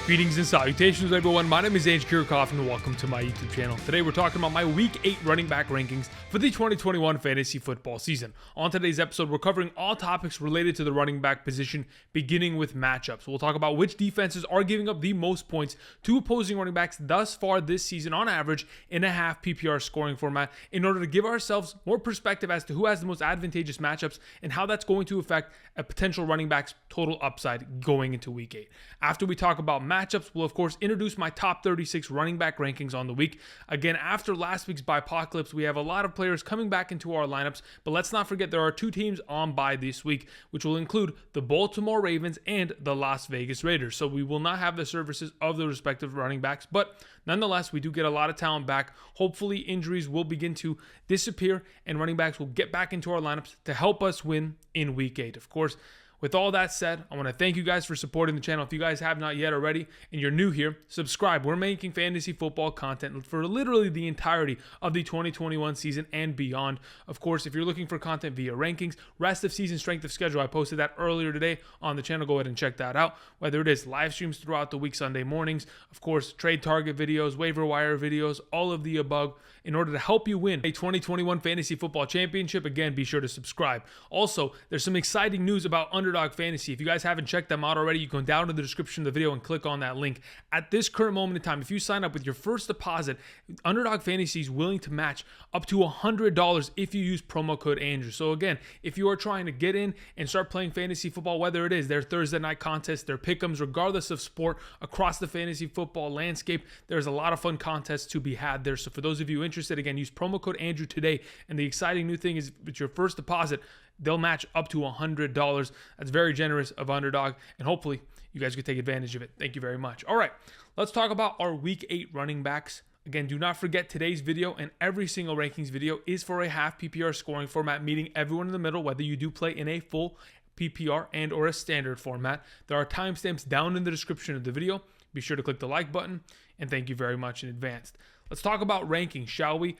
Greetings and salutations, everyone. My name is Ange Kirchhoff, and welcome to my YouTube channel. Today, we're talking about my Week 8 running back rankings for the 2021 fantasy football season. On today's episode, we're covering all topics related to the running back position, beginning with matchups. We'll talk about which defenses are giving up the most points to opposing running backs thus far this season on average in a half PPR scoring format in order to give ourselves more perspective as to who has the most advantageous matchups and how that's going to affect a potential running back's total upside going into Week 8. After we talk about matchups, we'll of course introduce my top 36 running back rankings on the week. Again, after last week's bye-pocalypse, we have a lot of players coming back into our lineups, but let's not forget there are two teams on bye this week, which will include the Baltimore Ravens and the Las Vegas Raiders. So we will not have the services of the respective running backs, but nonetheless, we do get a lot of talent back. Hopefully, injuries will begin to disappear and running backs will get back into our lineups to help us win in Week 8. Of course, with all that said, I want to thank you guys for supporting the channel. If you guys have not yet already and you're new here, subscribe. We're making fantasy football content for literally the entirety of the 2021 season and beyond. Of course, if you're looking for content via rankings, rest of season, strength of schedule, I posted that earlier today on the channel. Go ahead and check that out. Whether it is live streams throughout the week, Sunday mornings, of course, trade target videos, waiver wire videos, all of the above, in order to help you win a 2021 fantasy football championship. Again, be sure to subscribe. Also, there's some exciting news about Underdog Fantasy. If you guys haven't checked them out already, you can go down to the description of the video and click on that link. At this current moment in time, if you sign up with your first deposit, Underdog Fantasy is willing to match up to $100 if you use promo code Andrew. So again, if you are trying to get in and start playing fantasy football, whether it is their Thursday night contests, their pick'ems, regardless of sport across the fantasy football landscape, there's a lot of fun contests to be had there. So for those of you interested, again, use promo code Andrew today. And the exciting new thing is with your first deposit, they'll match up to $100. That's very generous of Underdog, and hopefully you guys could take advantage of it. Thank you very much. All right, let's talk about our Week 8 running backs. Again, do not forget today's video and every single rankings video is for a half PPR scoring format, meaning everyone in the middle, whether you do play in a full PPR and or a standard format. There are timestamps down in the description of the video. Be sure to click the like button, and thank you very much in advance. Let's talk about rankings, shall we?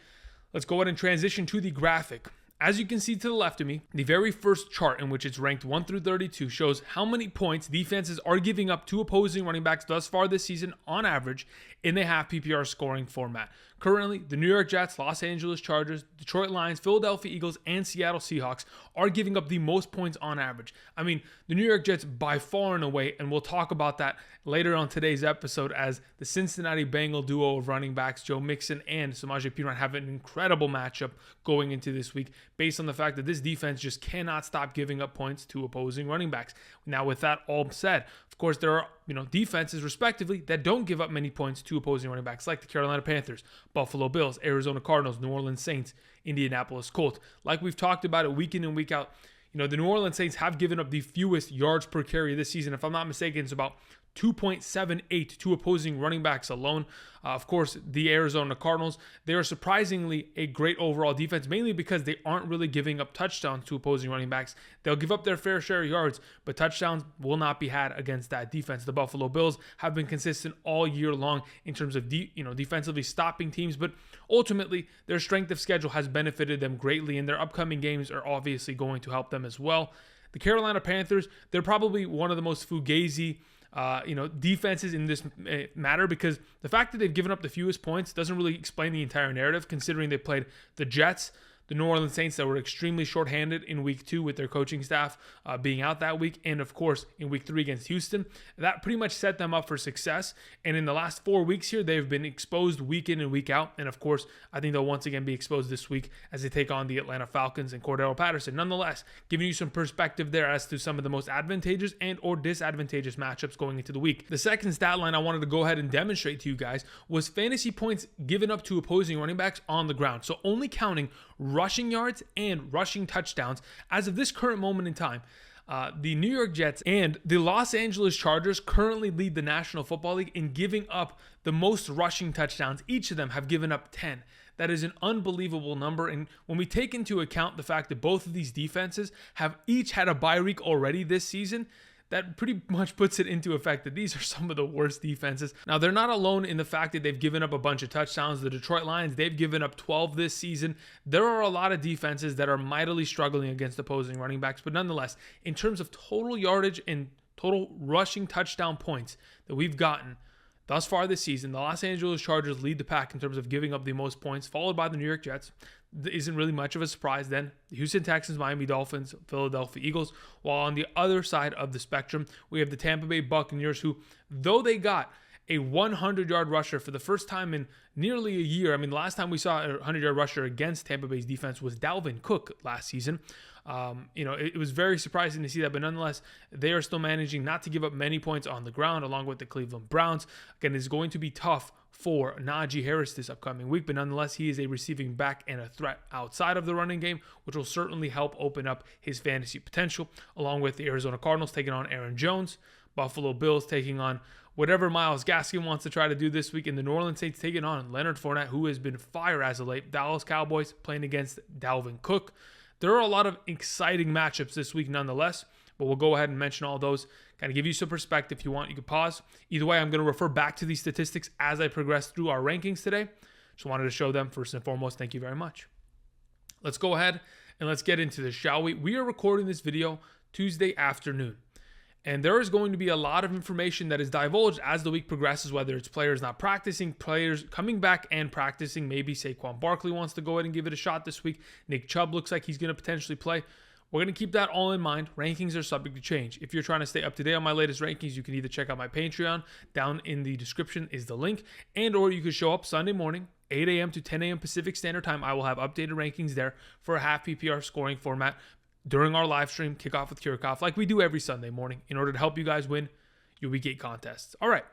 Let's go ahead and transition to the graphic. As you can see to the left of me, the very first chart in which it's ranked 1 through 32 shows how many points defenses are giving up to opposing running backs thus far this season on average in the half PPR scoring format. Currently, the New York Jets, Los Angeles Chargers, Detroit Lions, Philadelphia Eagles, and Seattle Seahawks are giving up the most points on average. I mean, the New York Jets by far and away, and we'll talk about that later on today's episode, as the Cincinnati Bengal duo of running backs, Joe Mixon and Samaje Perine, have an incredible matchup going into this week based on the fact that this defense just cannot stop giving up points to opposing running backs. Now, with that all said, of course, there are defenses, respectively, that don't give up many points to opposing running backs, like the Carolina Panthers, Buffalo Bills, Arizona Cardinals, New Orleans Saints, Indianapolis Colts. Like we've talked about it week in and week out, the New Orleans Saints have given up the fewest yards per carry this season. If I'm not mistaken, it's about 2.78 to opposing running backs alone. Of course, the Arizona Cardinals, they are surprisingly a great overall defense, mainly because they aren't really giving up touchdowns to opposing running backs. They'll give up their fair share of yards, but touchdowns will not be had against that defense. The Buffalo Bills have been consistent all year long in terms of defensively stopping teams, but ultimately their strength of schedule has benefited them greatly, and their upcoming games are obviously going to help them as well. The Carolina Panthers, they're probably one of the most fugazi defenses in this matter, because the fact that they've given up the fewest points doesn't really explain the entire narrative, considering they played the Jets, the New Orleans Saints that were extremely shorthanded in week 2 with their coaching staff being out that week, and of course in week 3 against Houston. That pretty much set them up for success, and in the last 4 weeks here, they've been exposed week in and week out, and of course I think they'll once again be exposed this week as they take on the Atlanta Falcons and Cordarrelle Patterson. Nonetheless, giving you some perspective there as to some of the most advantageous and or disadvantageous matchups going into the week. The second stat line I wanted to go ahead and demonstrate to you guys was fantasy points given up to opposing running backs on the ground. So only counting rushing yards and rushing touchdowns as of this current moment in time. The New York Jets and the Los Angeles Chargers currently lead the National Football League in giving up the most rushing touchdowns. Each of them have given up 10. That is an unbelievable number. And when we take into account the fact that both of these defenses have each had a bye week already this season, that pretty much puts it into effect that these are some of the worst defenses. Now, they're not alone in the fact that they've given up a bunch of touchdowns. The Detroit Lions, they've given up 12 this season. There are a lot of defenses that are mightily struggling against opposing running backs, but nonetheless, in terms of total yardage and total rushing touchdown points that we've gotten thus far this season, the Los Angeles Chargers lead the pack in terms of giving up the most points, followed by the New York Jets. There isn't really much of a surprise then. The Houston Texans, Miami Dolphins, Philadelphia Eagles. While on the other side of the spectrum, we have the Tampa Bay Buccaneers, who, though they got a 100-yard rusher for the first time in nearly a year. I mean, the last time we saw a 100-yard rusher against Tampa Bay's defense was Dalvin Cook last season. It was very surprising to see that, but nonetheless, they are still managing not to give up many points on the ground, along with the Cleveland Browns. Again, it's going to be tough for Najee Harris this upcoming week, but nonetheless, he is a receiving back and a threat outside of the running game, which will certainly help open up his fantasy potential, along with the Arizona Cardinals taking on Aaron Jones, Buffalo Bills taking on whatever Myles Gaskin wants to try to do this week, and the New Orleans Saints taking on Leonard Fournette, who has been fire as of late. Dallas Cowboys playing against Dalvin Cook. There are a lot of exciting matchups this week nonetheless, but we'll go ahead and mention all those, kind of give you some perspective. If you want, you can pause. Either way, I'm going to refer back to these statistics as I progress through our rankings today. Just wanted to show them first and foremost. Thank you very much. Let's go ahead and let's get into this, shall we? We are recording this video Tuesday afternoon. And there is going to be a lot of information that is divulged as the week progresses, whether it's players not practicing, players coming back and practicing. Maybe Saquon Barkley wants to go ahead and give it a shot this week. Nick Chubb looks like he's going to potentially play. We're going to keep that all in mind. Rankings are subject to change. If you're trying to stay up to date on my latest rankings, you can either check out my Patreon. Down in the description is the link. Or you could show up Sunday morning, 8 a.m. to 10 a.m. Pacific Standard Time. I will have updated rankings there for a half PPR scoring format during our live stream, Kickoff with Kirikoff, like we do every Sunday morning, in order to help you guys win your Week 8 contests. All right,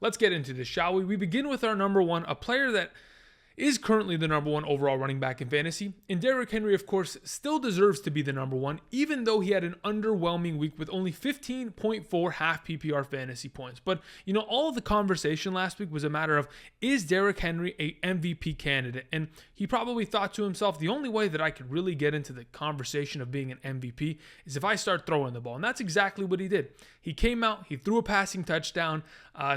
let's get into this, shall we? We begin with our number one, a player that is currently the number one overall running back in fantasy. And Derrick Henry, of course, still deserves to be the number one, even though he had an underwhelming week with only 15.4 half PPR fantasy points. But, all of the conversation last week was a matter of, is Derrick Henry a MVP candidate? And he probably thought to himself, the only way that I could really get into the conversation of being an MVP is if I start throwing the ball. And that's exactly what he did. He came out, he threw a passing touchdown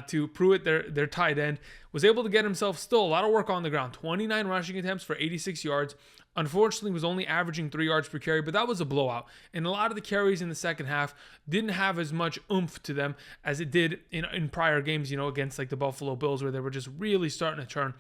to Pruitt, their tight end, was able to get himself still a lot of work on the ground. 29 rushing attempts for 86 yards. Unfortunately, was only averaging 3 yards per carry, but that was a blowout. And a lot of the carries in the second half didn't have as much oomph to them as it did in prior games, against like the Buffalo Bills, where they were just really starting to turn.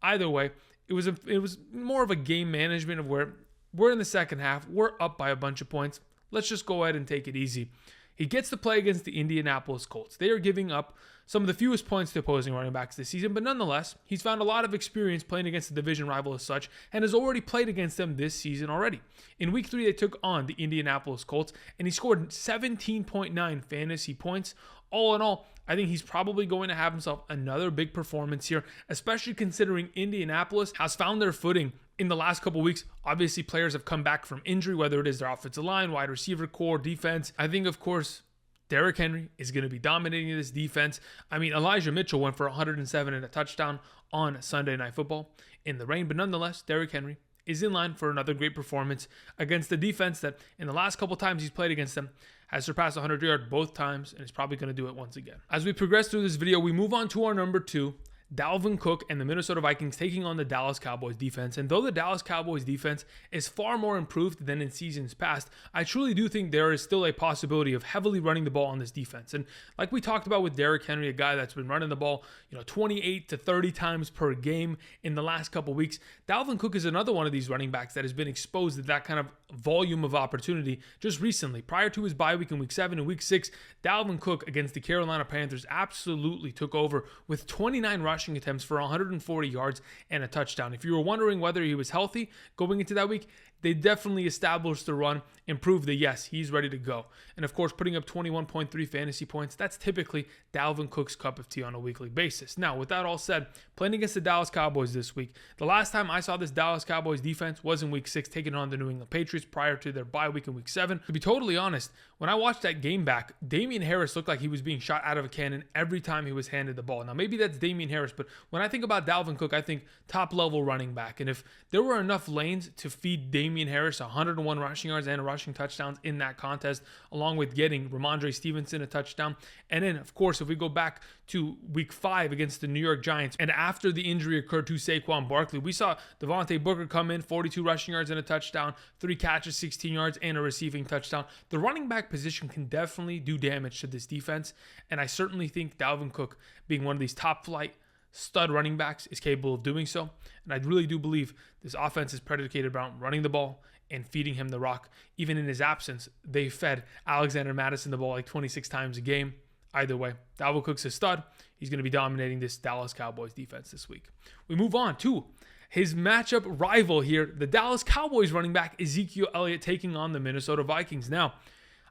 Either way, it was more of a game management of where we're in the second half, we're up by a bunch of points. Let's just go ahead and take it easy. He gets to play against the Indianapolis Colts. They are giving up some of the fewest points to opposing running backs this season, but nonetheless, he's found a lot of experience playing against the division rival as such, and has already played against them this season already. In Week 3, they took on the Indianapolis Colts, and he scored 17.9 fantasy points. All in all, I think he's probably going to have himself another big performance here, especially considering Indianapolis has found their footing in the last couple weeks. Obviously, players have come back from injury, whether it is their offensive line, wide receiver core, defense. I think, of course, Derrick Henry is going to be dominating this defense. I mean, Elijah Mitchell went for 107 and a touchdown on Sunday Night Football in the rain, but nonetheless, Derrick Henry is in line for another great performance against the defense that in the last couple times he's played against them has surpassed 100 yards both times, and is probably going to do it once again. As we progress through this video, we move on to our number two, Dalvin Cook and the Minnesota Vikings taking on the Dallas Cowboys defense. And though the Dallas Cowboys defense is far more improved than in seasons past, I truly do think there is still a possibility of heavily running the ball on this defense. And like we talked about with Derrick Henry, a guy that's been running the ball, 28 to 30 times per game in the last couple weeks, Dalvin Cook is another one of these running backs that has been exposed to that kind of volume of opportunity just recently. Prior to his bye week in Week 7 and Week 6, Dalvin Cook against the Carolina Panthers absolutely took over with 29 rushing attempts for 140 yards and a touchdown. If you were wondering whether he was healthy going into that week, they definitely established the run and proved that, yes, he's ready to go. And of course, putting up 21.3 fantasy points, that's typically Dalvin Cook's cup of tea on a weekly basis. Now, with that all said, playing against the Dallas Cowboys this week, the last time I saw this Dallas Cowboys defense was in Week 6, taking on the New England Patriots prior to their bye week in Week 7. To be totally honest, when I watched that game back, Damien Harris looked like he was being shot out of a cannon every time he was handed the ball. Now, maybe that's Damien Harris, but when I think about Dalvin Cook, I think top-level running back. And if there were enough lanes to feed Damien Damien Harris 101 rushing yards and rushing touchdowns in that contest, along with getting Ramondre Stevenson a touchdown. And then, of course, if we go back to week 5 against the New York Giants, and after the injury occurred to Saquon Barkley, we saw Devontae Booker come in, 42 rushing yards and a touchdown, 3 catches, 16 yards, and a receiving touchdown. The running back position can definitely do damage to this defense, and I certainly think Dalvin Cook, being one of these top flight stud running backs, is capable of doing so. And I really do believe this offense is predicated around running the ball and feeding him the rock. Even in his absence, they fed Alexander Mattison the ball like 26 times a game. Either way, Dalvin Cook's a stud. He's going to be dominating this Dallas Cowboys defense this week. We move on to his matchup rival here, the Dallas Cowboys running back Ezekiel Elliott taking on the Minnesota Vikings. Now,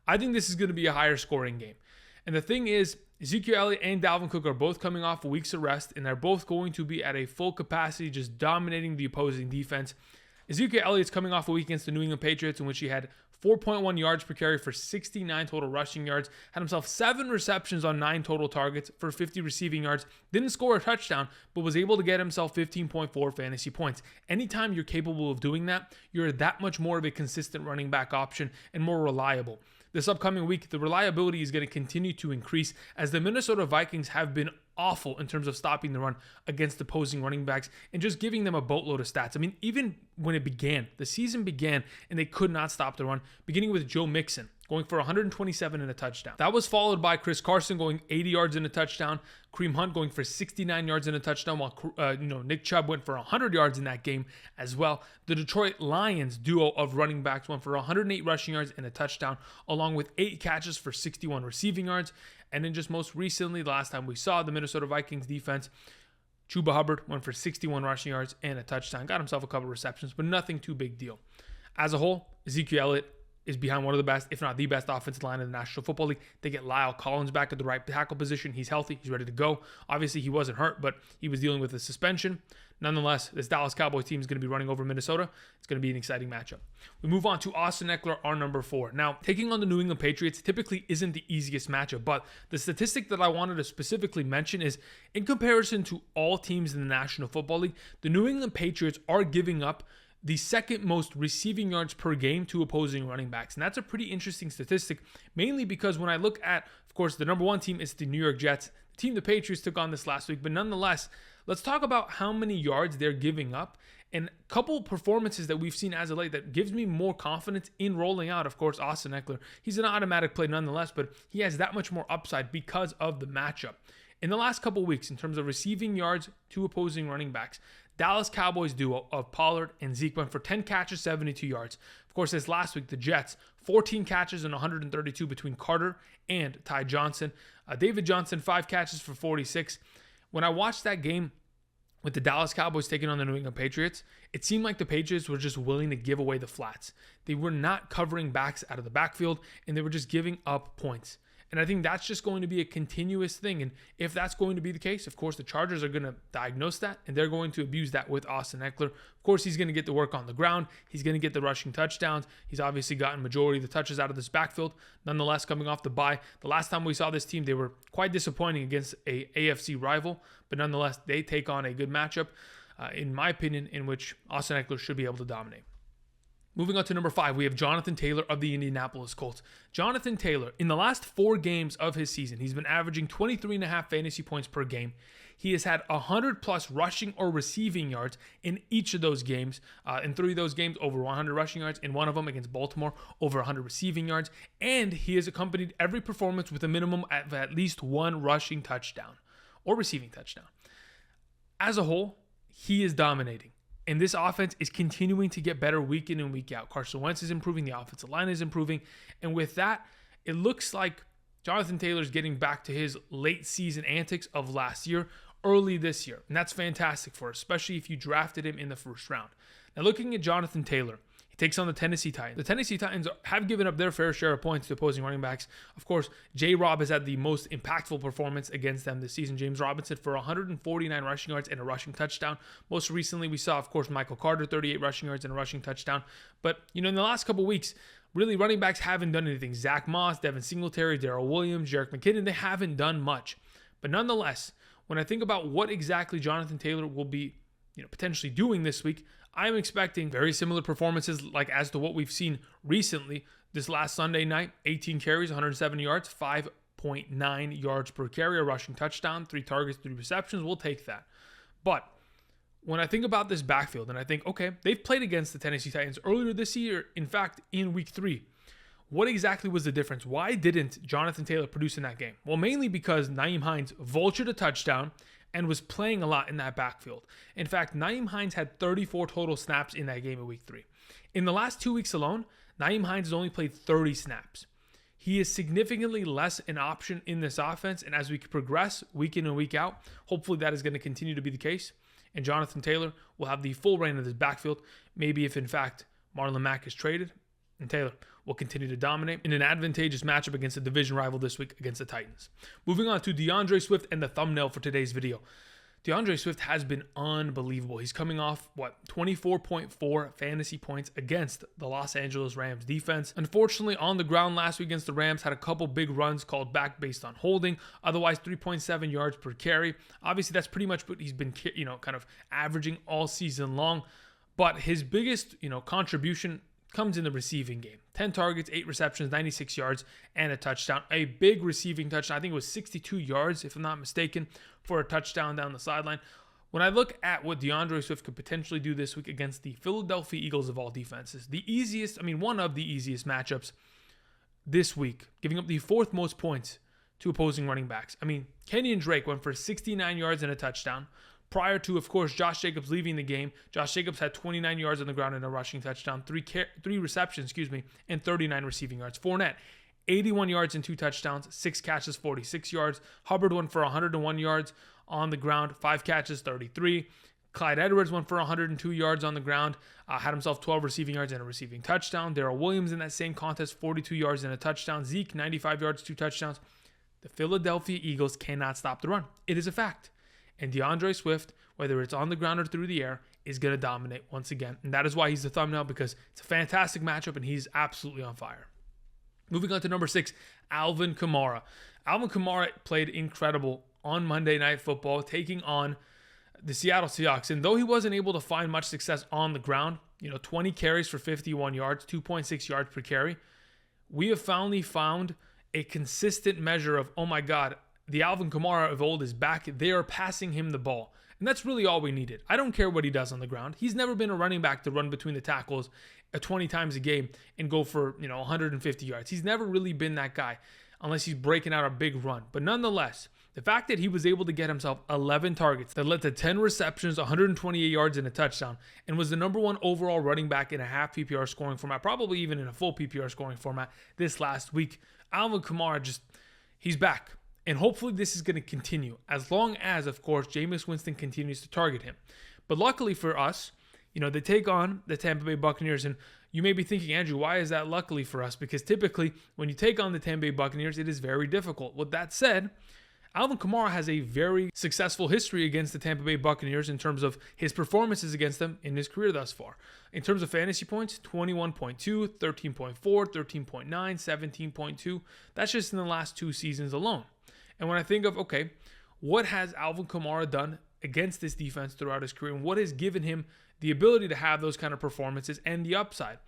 I think this is going to be a higher scoring game. And the thing is, Ezekiel Elliott and Dalvin Cook are both coming off a week's of rest, and they're both going to be at a full capacity, just dominating the opposing defense. Ezekiel Elliott's coming off a week against the New England Patriots in which he had 4.1 yards per carry for 69 total rushing yards, had himself 7 receptions on 9 total targets for 50 receiving yards, didn't score a touchdown, but was able to get himself 15.4 fantasy points. Anytime you're capable of doing that, you're that much more of a consistent running back option and more reliable. This upcoming week, the reliability is going to continue to increase as the Minnesota Vikings have been awful in terms of stopping the run against opposing running backs and just giving them a boatload of stats. I mean, even when the season began, and they could not stop the run, beginning with Joe Mixon going for 127 and a touchdown. That was followed by Chris Carson going 80 yards and a touchdown, Kareem Hunt going for 69 yards and a touchdown, while Nick Chubb went for 100 yards in that game as well. The Detroit Lions duo of running backs went for 108 rushing yards and a touchdown, along with 8 catches for 61 receiving yards. And then just most recently, the last time we saw the Minnesota Vikings defense, Chuba Hubbard went for 61 rushing yards and a touchdown. Got himself a couple receptions, but nothing too big deal. As a whole, Ezekiel Elliott is behind one of the best, if not the best, offensive line in the National Football League. They get Lyle Collins back at the right tackle position. He's healthy. He's ready to go. Obviously, he wasn't hurt, but he was dealing with a suspension. Nonetheless, this Dallas Cowboys team is going to be running over Minnesota. It's going to be an exciting matchup. We move on to Austin Ekeler, our number 4. Now, taking on the New England Patriots typically isn't the easiest matchup, but the statistic that I wanted to specifically mention is, in comparison to all teams in the National Football League, the New England Patriots are giving up the second most receiving yards per game to opposing running backs. And that's a pretty interesting statistic, mainly because when I look at, of course, the number 1 team is the New York Jets, the team the Patriots took on this last week. But nonetheless, let's talk about how many yards they're giving up and a couple performances that we've seen as of late that gives me more confidence in rolling out, of course, Austin Ekeler. He's an automatic play nonetheless, but he has that much more upside because of the matchup. In the last couple weeks, in terms of receiving yards to opposing running backs, Dallas Cowboys duo of Pollard and Zeke went for 10 catches, 72 yards. Of course, this last week, the Jets, 14 catches and 132 between Carter and Ty Johnson. David Johnson, 5 catches for 46. When I watched that game with the Dallas Cowboys taking on the New England Patriots, it seemed like the Patriots were just willing to give away the flats. They were not covering backs out of the backfield, and they were just giving up points. And I think that's just going to be a continuous thing. And if that's going to be the case, of course, the Chargers are going to diagnose that, and they're going to abuse that with Austin Ekeler. Of course, he's going to get the work on the ground. He's going to get the rushing touchdowns. He's obviously gotten majority of the touches out of this backfield. Nonetheless, coming off the bye, the last time we saw this team, they were quite disappointing against a AFC rival. But nonetheless, they take on a good matchup, in my opinion, in which Austin Ekeler should be able to dominate. Moving on to number 5, we have Jonathan Taylor of the Indianapolis Colts. Jonathan Taylor, in the last 4 games of his season, he's been averaging 23.5 fantasy points per game. He has had 100-plus rushing or receiving yards in each of those games. In 3 of those games, over 100 rushing yards. In one of them, against Baltimore, over 100 receiving yards. And he has accompanied every performance with a minimum of at least 1 rushing touchdown or receiving touchdown. As a whole, he is dominating. And this offense is continuing to get better week in and week out. Carson Wentz is improving. The offensive line is improving. And with that, it looks like Jonathan Taylor's getting back to his late season antics of last year, early this year. And that's fantastic for us, especially if you drafted him in the first round. Now, looking at Jonathan Taylor, he takes on the Tennessee Titans. The Tennessee Titans have given up their fair share of points to opposing running backs. Of course, J-Rob has had the most impactful performance against them this season. James Robinson for 149 rushing yards and a rushing touchdown. Most recently, we saw, of course, Michael Carter, 38 rushing yards and a rushing touchdown. But, in the last couple weeks, really running backs haven't done anything. Zack Moss, Devin Singletary, Darrell Williams, Jerick McKinnon, they haven't done much. But nonetheless, when I think about what exactly Jonathan Taylor will be potentially doing this week, I'm expecting very similar performances like as to what we've seen recently. This last Sunday night, 18 carries, 170 yards, 5.9 yards per carry, a rushing touchdown, 3 targets, 3 receptions. We'll take that. But when I think about this backfield and I think, okay, they've played against the Tennessee Titans earlier this year, in fact, in week 3. What exactly was the difference? Why didn't Jonathan Taylor produce in that game? Well, mainly because Nyheim Hines vultured a touchdown and was playing a lot in that backfield. In fact, Nyheim Hines had 34 total snaps in that game in week 3. In the last 2 weeks alone, Nyheim Hines has only played 30 snaps. He is significantly less an option in this offense, and as we progress week in and week out, hopefully that is going to continue to be the case, and Jonathan Taylor will have the full reign of this backfield. Maybe if, in fact, Marlon Mack is traded, and Taylor will continue to dominate in an advantageous matchup against a division rival this week against the Titans. Moving on to DeAndre Swift and the thumbnail for today's video. DeAndre Swift has been unbelievable. He's coming off, 24.4 fantasy points against the Los Angeles Rams defense. Unfortunately, on the ground last week against the Rams, had a couple big runs called back based on holding. Otherwise, 3.7 yards per carry. Obviously, that's pretty much what he's been, kind of averaging all season long. But his biggest, contribution comes in the receiving game. 10 targets, 8 receptions, 96 yards, and a touchdown. A big receiving touchdown. I think it was 62 yards, if I'm not mistaken, for a touchdown down the sideline. When I look at what DeAndre Swift could potentially do this week against the Philadelphia Eagles of all defenses, one of the easiest matchups this week, giving up the 4th most points to opposing running backs. Kenyon Drake went for 69 yards and a touchdown. Prior to, of course, Josh Jacobs leaving the game, Josh Jacobs had 29 yards on the ground and a rushing touchdown, 3 receptions, and 39 receiving yards. Fournette, 81 yards and 2 touchdowns, 6 catches, 46 yards. Hubbard went for 101 yards on the ground, 5 catches, 33. Clyde Edwards went for 102 yards on the ground, had himself 12 receiving yards and a receiving touchdown. Darrell Williams in that same contest, 42 yards and a touchdown. Zeke, 95 yards, 2 touchdowns. The Philadelphia Eagles cannot stop the run. It is a fact. And DeAndre Swift, whether it's on the ground or through the air, is going to dominate once again. And that is why he's the thumbnail, because it's a fantastic matchup and he's absolutely on fire. Moving on to number 6, Alvin Kamara. Alvin Kamara played incredible on Monday Night Football, taking on the Seattle Seahawks. And though he wasn't able to find much success on the ground, 20 carries for 51 yards, 2.6 yards per carry, we have finally found a consistent measure of, oh my God, the Alvin Kamara of old is back. They are passing him the ball. And that's really all we needed. I don't care what he does on the ground. He's never been a running back to run between the tackles 20 times a game and go for, 150 yards. He's never really been that guy unless he's breaking out a big run. But nonetheless, the fact that he was able to get himself 11 targets that led to 10 receptions, 128 yards and a touchdown, and was the number 1 overall running back in a half PPR scoring format, probably even in a full PPR scoring format this last week, Alvin Kamara he's back. And hopefully this is going to continue as long as, of course, Jameis Winston continues to target him. But luckily for us, they take on the Tampa Bay Buccaneers. And you may be thinking, Andrew, why is that luckily for us? Because typically when you take on the Tampa Bay Buccaneers, it is very difficult. With that said, Alvin Kamara has a very successful history against the Tampa Bay Buccaneers in terms of his performances against them in his career thus far. In terms of fantasy points, 21.2, 13.4, 13.9, 17.2. That's just in the last 2 seasons alone. And when I think of, okay, what has Alvin Kamara done against this defense throughout his career, and what has given him the ability to have those kind of performances and the upside?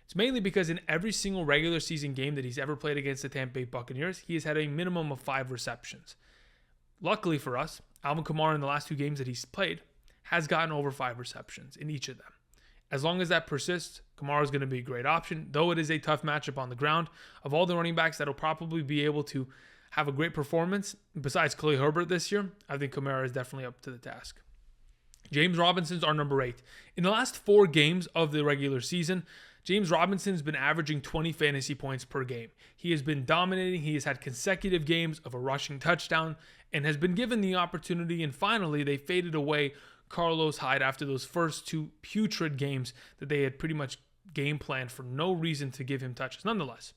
It's mainly because in every single regular season game that he's ever played against the Tampa Bay Buccaneers, he has had a minimum of 5 receptions. Luckily for us, Alvin Kamara in the last 2 games that he's played has gotten over 5 receptions in each of them. As long as that persists, Kamara is going to be a great option, though it is a tough matchup on the ground. Of all the running backs that will probably be able to have a great performance, besides Khalil Herbert this year, I think Kamara is definitely up to the task. James Robinson's our number 8. In the last 4 games of the regular season, James Robinson's been averaging 20 fantasy points per game. He has been dominating. He has had consecutive games of a rushing touchdown and has been given the opportunity, and finally they faded away Carlos Hyde after those first 2 putrid games that they had pretty much game planned for no reason to give him touches. Nonetheless,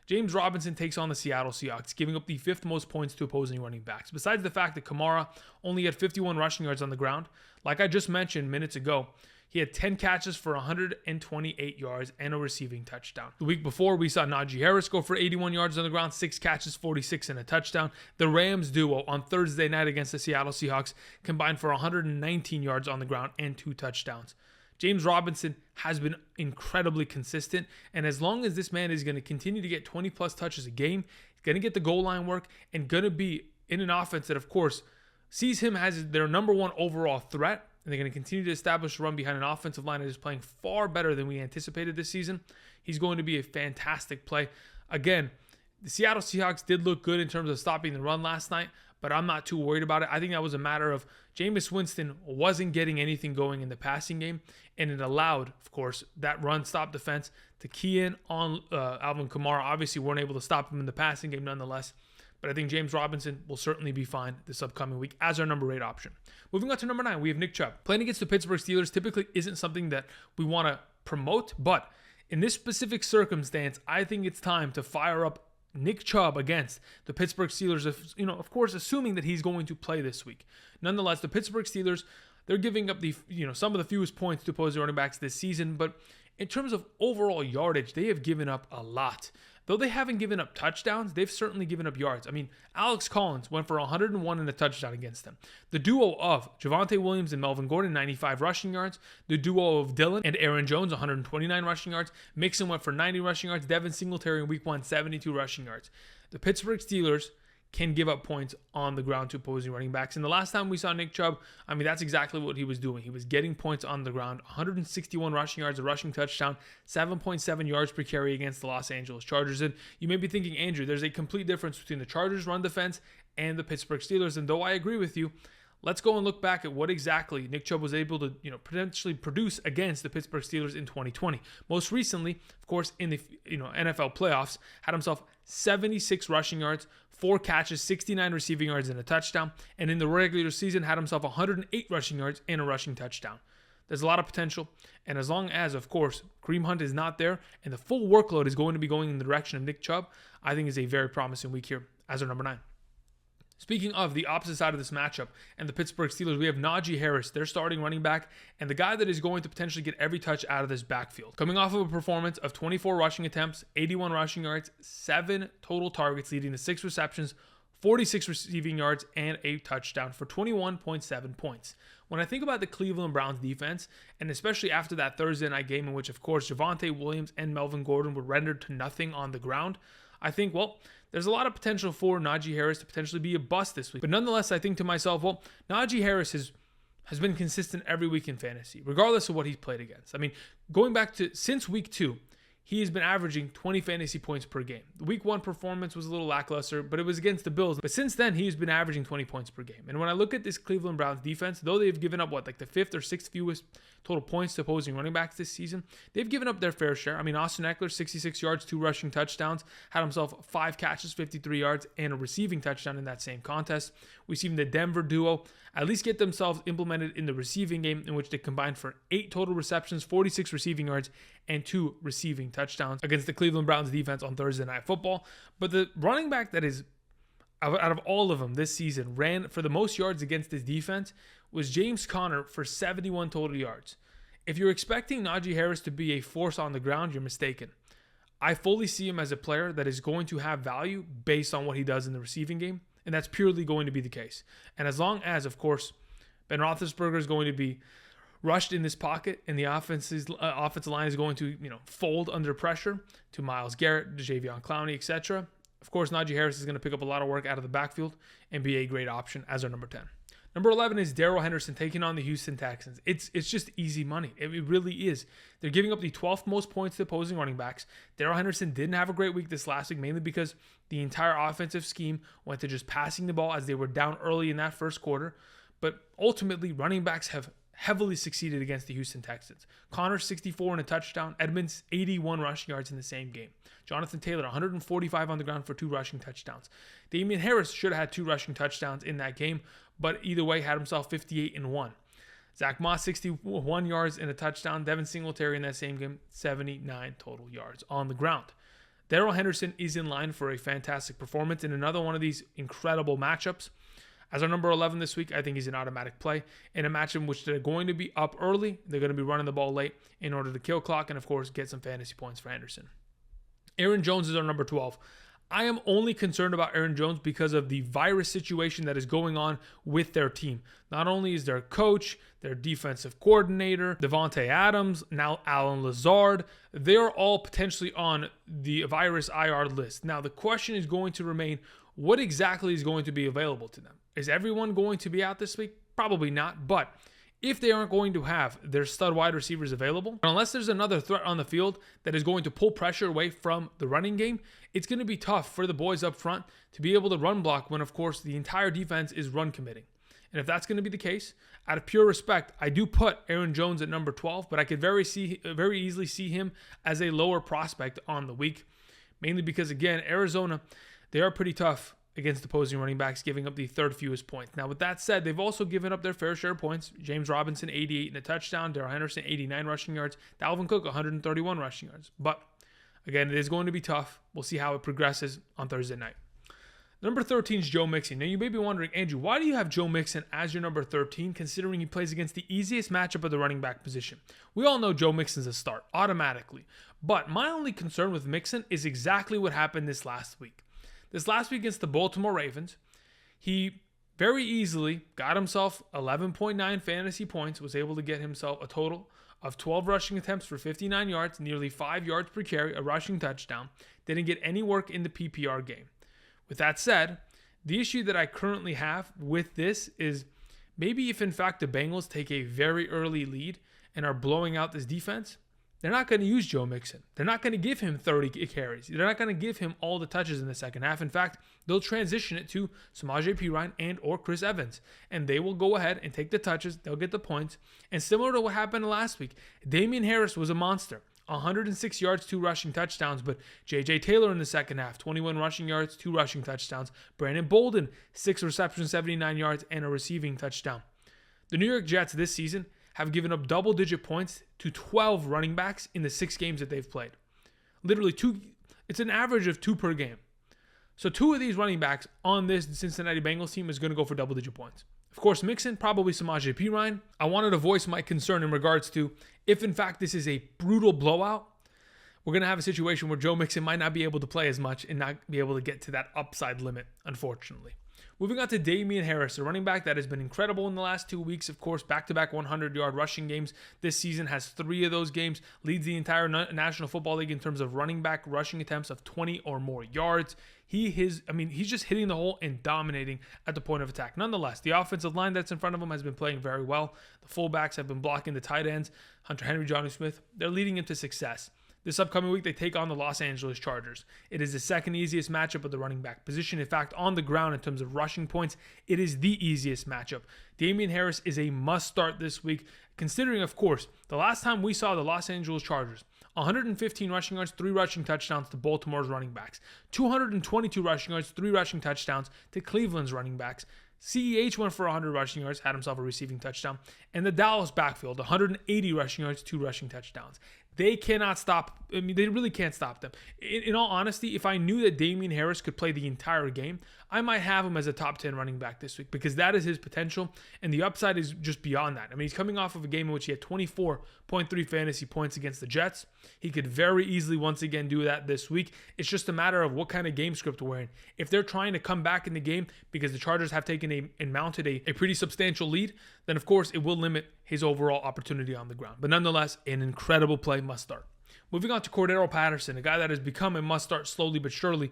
James Robinson takes on the Seattle Seahawks, giving up the 5th most points to opposing running backs. Besides the fact that Kamara only had 51 rushing yards on the ground, like I just mentioned minutes ago, he had 10 catches for 128 yards and a receiving touchdown. The week before, we saw Najee Harris go for 81 yards on the ground, 6 catches, 46 and a touchdown. The Rams duo on Thursday night against the Seattle Seahawks combined for 119 yards on the ground and 2 touchdowns. James Robinson has been incredibly consistent, and as long as this man is going to continue to get 20 plus touches a game, he's going to get the goal line work and going to be in an offense that, of course, sees him as their number one overall threat, and they're going to continue to establish a run behind an offensive line that is playing far better than we anticipated this season. He's going to be a fantastic play. Again, the Seattle Seahawks did look good in terms of stopping the run last night, but I'm not too worried about it. I think that was a matter of Jameis Winston wasn't getting anything going in the passing game, and it allowed, of course, that run-stop defense to key in on Alvin Kamara. Obviously, weren't able to stop him in the passing game nonetheless, but I think James Robinson will certainly be fine this upcoming week as our number 8 option. Moving on to number 9, we have Nick Chubb. Playing against the Pittsburgh Steelers typically isn't something that we want to promote, but in this specific circumstance, I think it's time to fire up Nick Chubb against the Pittsburgh Steelers, of course, assuming that he's going to play this week. Nonetheless, the Pittsburgh Steelers, they're giving up some of the fewest points to opposing running backs this season, but in terms of overall yardage, they have given up a lot. Though they haven't given up touchdowns, they've certainly given up yards. I mean, Alex Collins went for 101 and a touchdown against them. The duo of Javonte Williams and Melvin Gordon, 95 rushing yards. The duo of Dillon and Aaron Jones, 129 rushing yards. Mixon went for 90 rushing yards. Devin Singletary in week 1, 72 rushing yards. The Pittsburgh Steelers can give up points on the ground to opposing running backs. And the last time we saw Nick Chubb, I mean, that's exactly what he was doing. He was getting points on the ground, 161 rushing yards, a rushing touchdown, 7.7 yards per carry against the Los Angeles Chargers. And you may be thinking, Andrew, there's a complete difference between the Chargers' run defense and the Pittsburgh Steelers. And though I agree with you, let's go and look back at what exactly Nick Chubb was able to, potentially produce against the Pittsburgh Steelers in 2020. Most recently, of course, in the NFL playoffs, had himself 76 rushing yards, 4 catches, 69 receiving yards, and a touchdown. And in the regular season, had himself 108 rushing yards and a rushing touchdown. There's a lot of potential. And as long as, of course, Kareem Hunt is not there and the full workload is going to be going in the direction of Nick Chubb, I think is a very promising week here as our number 9. Speaking of the opposite side of this matchup and the Pittsburgh Steelers, we have Najee Harris, their starting running back, and the guy that is going to potentially get every touch out of this backfield. Coming off of a performance of 24 rushing attempts, 81 rushing yards, 7 total targets, leading to 6 receptions, 46 receiving yards, and a touchdown for 21.7 points. When I think about the Cleveland Browns defense, and especially after that Thursday night game in which, of course, Javonte Williams and Melvin Gordon were rendered to nothing on the ground, I think, there's a lot of potential for Najee Harris to potentially be a bust this week. But nonetheless, I think to myself, Najee Harris has been consistent every week in fantasy, regardless of what he's played against. I mean, going back to since week 2, he has been averaging 20 fantasy points per game. The week 1 performance was a little lackluster, but it was against the Bills. But since then, he's been averaging 20 points per game. And when I look at this Cleveland Browns defense, though they've given up, the 5th or 6th fewest total points to opposing running backs this season, they've given up their fair share. I mean, Austin Ekeler, 66 yards, 2 rushing touchdowns, had himself 5 catches, 53 yards, and a receiving touchdown in that same contest. We've seen the Denver duo at least get themselves implemented in the receiving game, in which they combined for 8 total receptions, 46 receiving yards, and 2 receiving touchdowns against the Cleveland Browns defense on Thursday Night Football. But the running back that is, out of all of them this season, ran for the most yards against this defense was James Conner for 71 total yards. If you're expecting Najee Harris to be a force on the ground, you're mistaken. I fully see him as a player that is going to have value based on what he does in the receiving game, and that's purely going to be the case. And as long as, of course, Ben Roethlisberger is going to be rushed in this pocket and the offensive line is going to, fold under pressure to Myles Garrett, to Jadeveon Clowney, etc., of course, Najee Harris is going to pick up a lot of work out of the backfield and be a great option as our number 10. Number 11 is Darrell Henderson taking on the Houston Texans. It's just easy money. It really is. They're giving up the 12th most points to opposing running backs. Darrell Henderson didn't have a great week this last week, mainly because the entire offensive scheme went to just passing the ball as they were down early in that first quarter. But ultimately, running backs have heavily succeeded against the Houston Texans. Connor, 64 and a touchdown. Edmonds, 81 rushing yards in the same game. Jonathan Taylor, 145 on the ground for 2 rushing touchdowns. Damien Harris should have had 2 rushing touchdowns in that game, but either way had himself 58 and 1. Zack Moss, 61 yards and a touchdown. Devin Singletary in that same game, 79 total yards on the ground. Darrell Henderson is in line for a fantastic performance in another one of these incredible matchups. As our number 11 this week, I think he's an automatic play in a match in which they're going to be up early. They're going to be running the ball late in order to kill clock and, of course, get some fantasy points for Henderson. Aaron Jones is our number 12. I am only concerned about Aaron Jones because of the virus situation that is going on with their team. Not only is their coach, their defensive coordinator, Devontae Adams, now Allen Lazard, they're all potentially on the virus IR list. Now, the question is going to remain, what exactly is going to be available to them? Is everyone going to be out this week? Probably not, but if they aren't going to have their stud wide receivers available, unless there's another threat on the field that is going to pull pressure away from the running game, it's going to be tough for the boys up front to be able to run block when, of course, the entire defense is run committing. And if that's going to be the case, out of pure respect, I do put Aaron Jones at number 12, but I could very easily see him as a lower prospect on the week, mainly because, again, Arizona, they are pretty tough against opposing running backs, giving up the third fewest points. Now, with that said, they've also given up their fair share of points. James Robinson, 88 and a touchdown. Darrell Henderson, 89 rushing yards. Dalvin Cook, 131 rushing yards. But, again, it is going to be tough. We'll see how it progresses on Thursday night. Number 13 is Joe Mixon. Now, you may be wondering, Andrew, why do you have Joe Mixon as your number 13, considering he plays against the easiest matchup of the running back position? We all know Joe Mixon's a start, automatically. But my only concern with Mixon is exactly what happened this last week. This last week against the Baltimore Ravens, he very easily got himself 11.9 fantasy points, was able to get himself a total of 12 rushing attempts for 59 yards, nearly 5 yards per carry, a rushing touchdown. Didn't get any work in the PPR game. With that said, the issue that I currently have with this is maybe if in fact the Bengals take a very early lead and are blowing out this defense, they're not going to use Joe Mixon. They're not going to give him 30 carries. They're not going to give him all the touches in the second half. In fact, they'll transition it to Samaje Perine and or Chris Evans. And they will go ahead and take the touches. They'll get the points. And similar to what happened last week, Damien Harris was a monster. 106 yards, 2 rushing touchdowns. But J.J. Taylor in the second half, 21 rushing yards, 2 rushing touchdowns. Brandon Bolden, 6 receptions, 79 yards, and a receiving touchdown. The New York Jets this season have given up double-digit points to 12 running backs in the 6 games that they've played. Literally, it's an average of 2 per game. So 2 of these running backs on this Cincinnati Bengals team is going to go for double-digit points. Of course, Mixon, probably Samaje Perine. I wanted to voice my concern in regards to if, in fact, this is a brutal blowout, we're going to have a situation where Joe Mixon might not be able to play as much and not be able to get to that upside limit, unfortunately. Moving on to Damien Harris, a running back that has been incredible in the last 2 weeks. Of course, back-to-back 100-yard rushing games. This season has 3 of those games. Leads the entire National Football League in terms of running back rushing attempts of 20 or more yards. He's just hitting the hole and dominating at the point of attack. Nonetheless, the offensive line that's in front of him has been playing very well. The fullbacks have been blocking the tight ends. Hunter Henry, Jonnu Smith, they're leading him to success. This upcoming week, they take on the Los Angeles Chargers. It is the second easiest matchup of the running back position. In fact, on the ground in terms of rushing points, it is the easiest matchup. Damien Harris is a must-start this week, considering, of course, the last time we saw the Los Angeles Chargers, 115 rushing yards, 3 rushing touchdowns to Baltimore's running backs, 222 rushing yards, 3 rushing touchdowns to Cleveland's running backs. CEH went for 100 rushing yards, had himself a receiving touchdown. And the Dallas backfield, 180 rushing yards, 2 rushing touchdowns. They cannot stop. I mean, they really can't stop them. In all honesty, if I knew that Damien Harris could play the entire game, I might have him as a top 10 running back this week because that is his potential, and the upside is just beyond that. I mean, he's coming off of a game in which he had 24.3 fantasy points against the Jets. He could very easily once again do that this week. It's just a matter of what kind of game script we're in. If they're trying to come back in the game because the Chargers have taken and mounted a pretty substantial lead, then of course it will limit his overall opportunity on the ground. But nonetheless, an incredible play, must start. Moving on to Cordarrelle Patterson, a guy that has become a must start slowly but surely.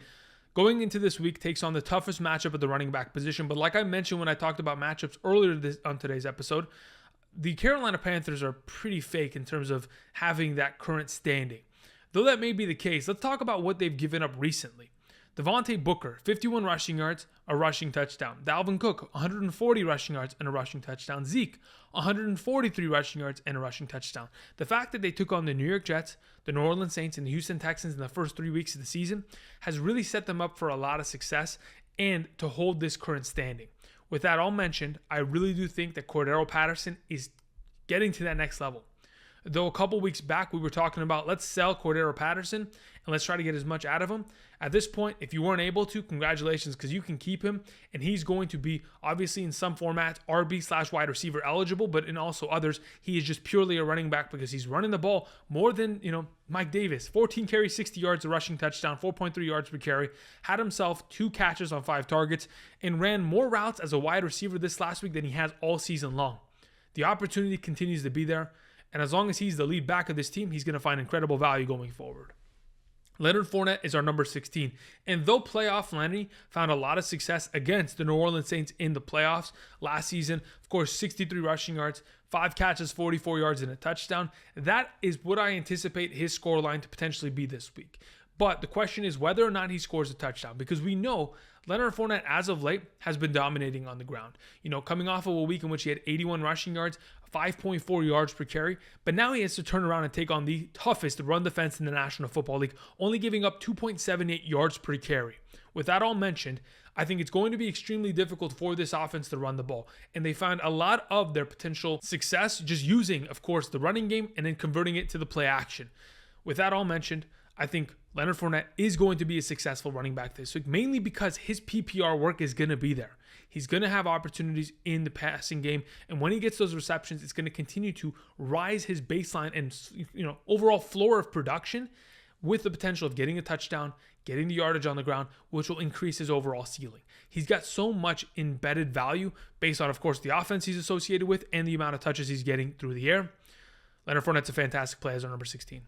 Going into this week, takes on the toughest matchup at the running back position. But like I mentioned when I talked about matchups earlier on today's episode, the Carolina Panthers are pretty fake in terms of having that current standing. Though that may be the case, let's talk about what they've given up recently. Devontae Booker, 51 rushing yards, a rushing touchdown. Dalvin Cook, 140 rushing yards and a rushing touchdown. Zeke, 143 rushing yards and a rushing touchdown. The fact that they took on the New York Jets, the New Orleans Saints, and the Houston Texans in the first 3 weeks of the season has really set them up for a lot of success and to hold this current standing. With that all mentioned, I really do think that Cordarrelle Patterson is getting to that next level. Though a couple weeks back we were talking about let's sell Cordarrelle Patterson and let's try to get as much out of him. At this point, if you weren't able to, congratulations, because you can keep him, and he's going to be obviously in some formats RB/wide receiver eligible, but in also others he is just purely a running back because he's running the ball more than Mike Davis. 14 carries, 60 yards, a rushing touchdown, 4.3 yards per carry. Had himself 2 catches on 5 targets and ran more routes as a wide receiver this last week than he has all season long. The opportunity continues to be there. And as long as he's the lead back of this team, he's going to find incredible value going forward. Leonard Fournette is our number 16. And though playoff Lenny found a lot of success against the New Orleans Saints in the playoffs last season, of course, 63 rushing yards, 5 catches, 44 yards, and a touchdown. That is what I anticipate his scoreline to potentially be this week. But the question is whether or not he scores a touchdown, because we know Leonard Fournette, as of late, has been dominating on the ground. Coming off of a week in which he had 81 rushing yards, 5.4 yards per carry, but now he has to turn around and take on the toughest run defense in the National Football League, only giving up 2.78 yards per carry. With that all mentioned, I think it's going to be extremely difficult for this offense to run the ball, and they found a lot of their potential success just using, of course, the running game and then converting it to the play action. With that all mentioned, I think Leonard Fournette is going to be a successful running back this week, mainly because his PPR work is going to be there. He's going to have opportunities in the passing game, and when he gets those receptions, it's going to continue to rise his baseline and overall floor of production with the potential of getting a touchdown, getting the yardage on the ground, which will increase his overall ceiling. He's got so much embedded value based on, of course, the offense he's associated with and the amount of touches he's getting through the air. Leonard Fournette's a fantastic play as our number 16.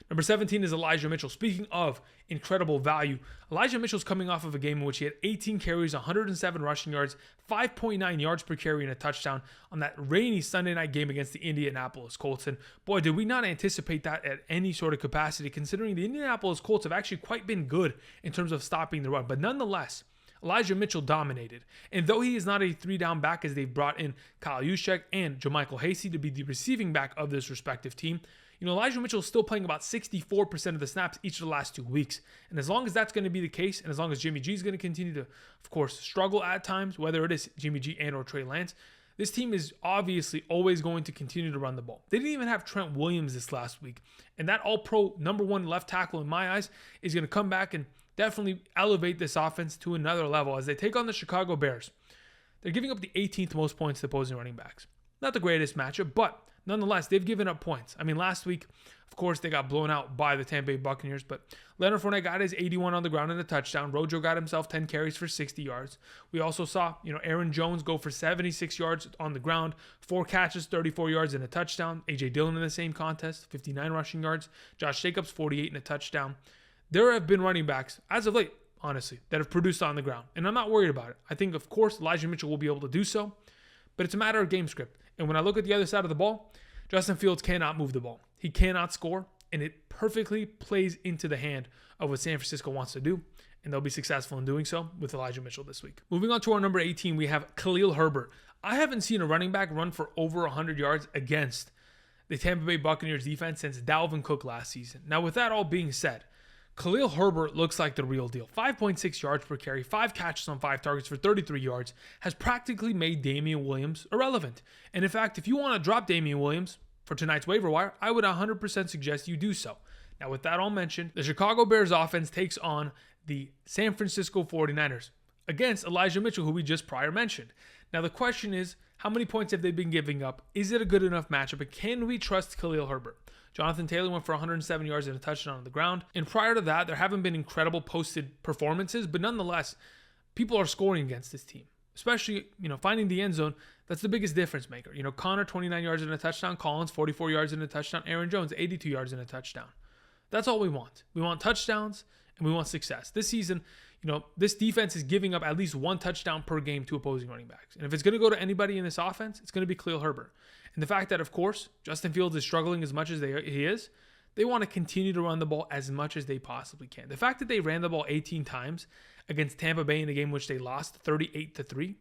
Number 17 is Elijah Mitchell. Speaking of incredible value, Elijah Mitchell's coming off of a game in which he had 18 carries, 107 rushing yards, 5.9 yards per carry, and a touchdown on that rainy Sunday night game against the Indianapolis Colts. And boy, did we not anticipate that at any sort of capacity, considering the Indianapolis Colts have actually quite been good in terms of stopping the run. But nonetheless, Elijah Mitchell dominated. And though he is not a 3-down back, as they've brought in Kyle Juszczyk and JaMycal Hasty to be the receiving back of this respective team, Elijah Mitchell is still playing about 64% of the snaps each of the last 2 weeks. And as long as that's going to be the case, and as long as Jimmy G is going to continue to, of course, struggle at times, whether it is Jimmy G and or Trey Lance, this team is obviously always going to continue to run the ball. They didn't even have Trent Williams this last week. And that all-pro number 1 left tackle in my eyes is going to come back and definitely elevate this offense to another level as they take on the Chicago Bears. They're giving up the 18th most points to opposing running backs. Not the greatest matchup, but nonetheless, they've given up points. I mean, last week, of course, they got blown out by the Tampa Bay Buccaneers, but Leonard Fournette got his 81 on the ground and a touchdown. Rojo got himself 10 carries for 60 yards. We also saw, Aaron Jones go for 76 yards on the ground, 4 catches, 34 yards, and a touchdown. A.J. Dillon in the same contest, 59 rushing yards. Josh Jacobs, 48 and a touchdown. There have been running backs, as of late, honestly, that have produced on the ground, and I'm not worried about it. I think, of course, Elijah Mitchell will be able to do so, but it's a matter of game script. And when I look at the other side of the ball, Justin Fields cannot move the ball. He cannot score, and it perfectly plays into the hand of what San Francisco wants to do, and they'll be successful in doing so with Elijah Mitchell this week. Moving on to our number 18, we have Khalil Herbert. I haven't seen a running back run for over 100 yards against the Tampa Bay Buccaneers defense since Dalvin Cook last season. Now, with that all being said, Khalil Herbert looks like the real deal. 5.6 yards per carry, 5 catches on 5 targets for 33 yards, has practically made Damien Williams irrelevant. And in fact, if you want to drop Damien Williams for tonight's waiver wire, I would 100% suggest you do so. Now, with that all mentioned, the Chicago Bears offense takes on the San Francisco 49ers against Elijah Mitchell, who we just prior mentioned. Now, the question is, how many points have they been giving up? Is it a good enough matchup? And can we trust Khalil Herbert? Jonathan Taylor went for 107 yards and a touchdown on the ground. And prior to that, there haven't been incredible posted performances, but nonetheless, people are scoring against this team. Especially, finding the end zone, that's the biggest difference maker. Connor, 29 yards and a touchdown. Collins, 44 yards and a touchdown. Aaron Jones, 82 yards and a touchdown. That's all we want. We want touchdowns and we want success. This season, this defense is giving up at least 1 touchdown per game to opposing running backs. And if it's going to go to anybody in this offense, it's going to be Khalil Herbert. And the fact that, of course, Justin Fields is struggling as much as he is, they want to continue to run the ball as much as they possibly can. The fact that they ran the ball 18 times against Tampa Bay in a game which they lost 38-3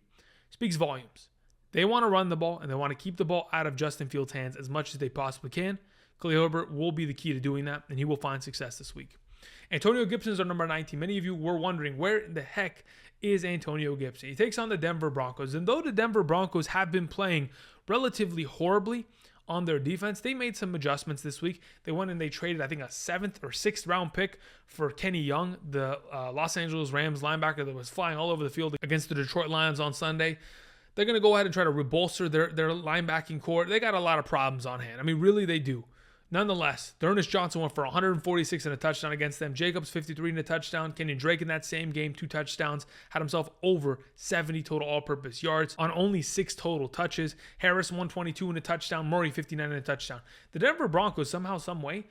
speaks volumes. They want to run the ball, and they want to keep the ball out of Justin Fields' hands as much as they possibly can. Khalil Herbert will be the key to doing that, and he will find success this week. Antonio Gibson is our number 19. Many of you were wondering, where in the heck is Antonio Gibson? He takes on the Denver Broncos, and though the Denver Broncos have been playing relatively horribly on their defense. They made some adjustments this week. They went and they traded, I think, a 7th or 6th round pick for Kenny Young, the Los Angeles Rams linebacker that was flying all over the field against the Detroit Lions on Sunday. They're going to go ahead and try to rebolster their linebacking core. They got a lot of problems on hand. I mean, really, they do. Nonetheless, D'Ernest Johnson went for 146 and a touchdown against them. Jacobs, 53 and a touchdown. Kenyon Drake in that same game, 2 touchdowns. Had himself over 70 total all-purpose yards on only 6 total touches. Harris, 122 and a touchdown. Murray, 59 and a touchdown. The Denver Broncos, somehow, some way,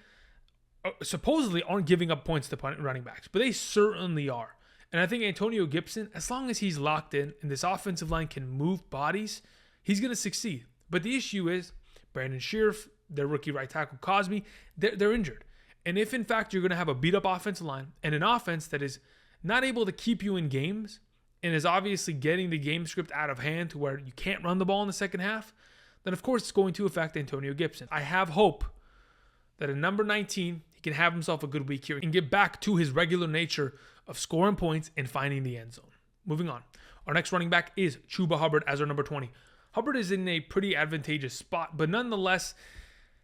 supposedly aren't giving up points to running backs, but they certainly are. And I think Antonio Gibson, as long as he's locked in and this offensive line can move bodies, he's going to succeed. But the issue is Brandon Scherff, their rookie right tackle Cosby, they're injured. And if in fact you're going to have a beat up offensive line and an offense that is not able to keep you in games and is obviously getting the game script out of hand to where you can't run the ball in the second half, then of course it's going to affect Antonio Gibson. I have hope that at number 19, he can have himself a good week here and get back to his regular nature of scoring points and finding the end zone. Moving on. Our next running back is Chuba Hubbard as our number 20. Hubbard is in a pretty advantageous spot, but nonetheless,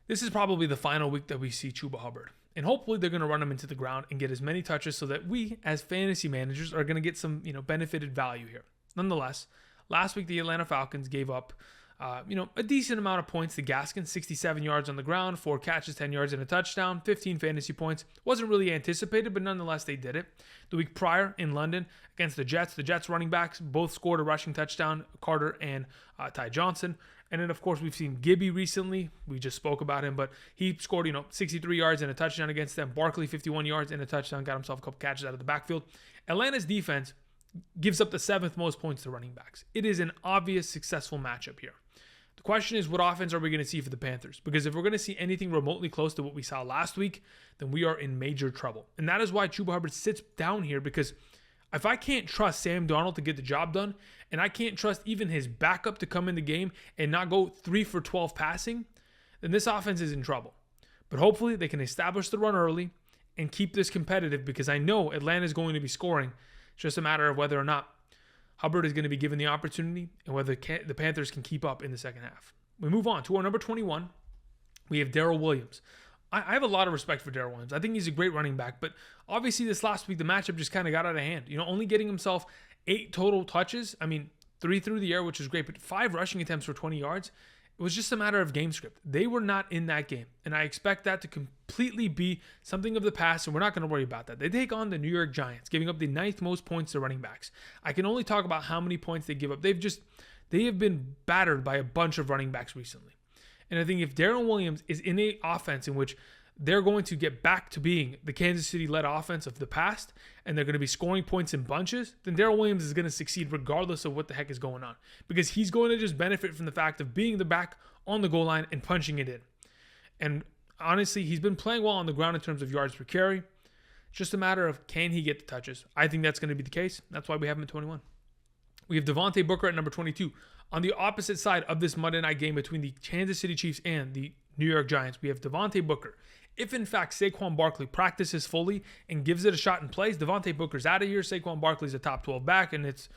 this is probably the final week that we see Chuba Hubbard. And hopefully they're going to run him into the ground and get as many touches so that we, as fantasy managers, are going to get some, benefited value here. Nonetheless, last week the Atlanta Falcons gave up, a decent amount of points to Gaskin, 67 yards on the ground, 4 catches, 10 yards and a touchdown, 15 fantasy points. Wasn't really anticipated, but nonetheless they did it. The week prior in London against the Jets running backs both scored a rushing touchdown, Carter and Ty Johnson. And then, of course, we've seen Gibby recently. We just spoke about him, but he scored, 63 yards and a touchdown against them. Barkley, 51 yards and a touchdown, got himself a couple catches out of the backfield. Atlanta's defense gives up the 7th most points to running backs. It is an obvious successful matchup here. The question is, what offense are we going to see for the Panthers? Because if we're going to see anything remotely close to what we saw last week, then we are in major trouble. And that is why Chuba Hubbard sits down here, because if I can't trust Sam Darnold to get the job done, and I can't trust even his backup to come in the game and not go 3 for 12 passing, then this offense is in trouble. But hopefully they can establish the run early and keep this competitive, because I know Atlanta is going to be scoring. It's just a matter of whether or not Hubbard is going to be given the opportunity and whether the Panthers can keep up in the second half. We move on to our number 21. We have Darrel Williams. I have a lot of respect for Darrel Williams. I think he's a great running back, but obviously this last week the matchup just kind of got out of hand. Only getting himself 8 total touches. 3 through the air, which is great, but 5 rushing attempts for 20 yards. It was just a matter of game script. They were not in that game, and I expect that to completely be something of the past, and we're not going to worry about that. They take on the New York Giants, giving up the 9th most points to running backs. I can only talk about how many points they give up. They have been battered by a bunch of running backs recently. And I think if Darrel Williams is in an offense in which they're going to get back to being the Kansas City-led offense of the past, and they're going to be scoring points in bunches, then Darrel Williams is going to succeed regardless of what the heck is going on, because he's going to just benefit from the fact of being the back on the goal line and punching it in. And honestly, he's been playing well on the ground in terms of yards per carry. It's just a matter of, can he get the touches? I think that's going to be the case. That's why we have him at 21. We have Devontae Booker at number 22. On the opposite side of this Monday night game between the Kansas City Chiefs and the New York Giants, we have Devontae Booker. If in fact Saquon Barkley practices fully and gives it a shot and plays, Devontae Booker's out of here. Saquon Barkley's a top 12 back, and it's,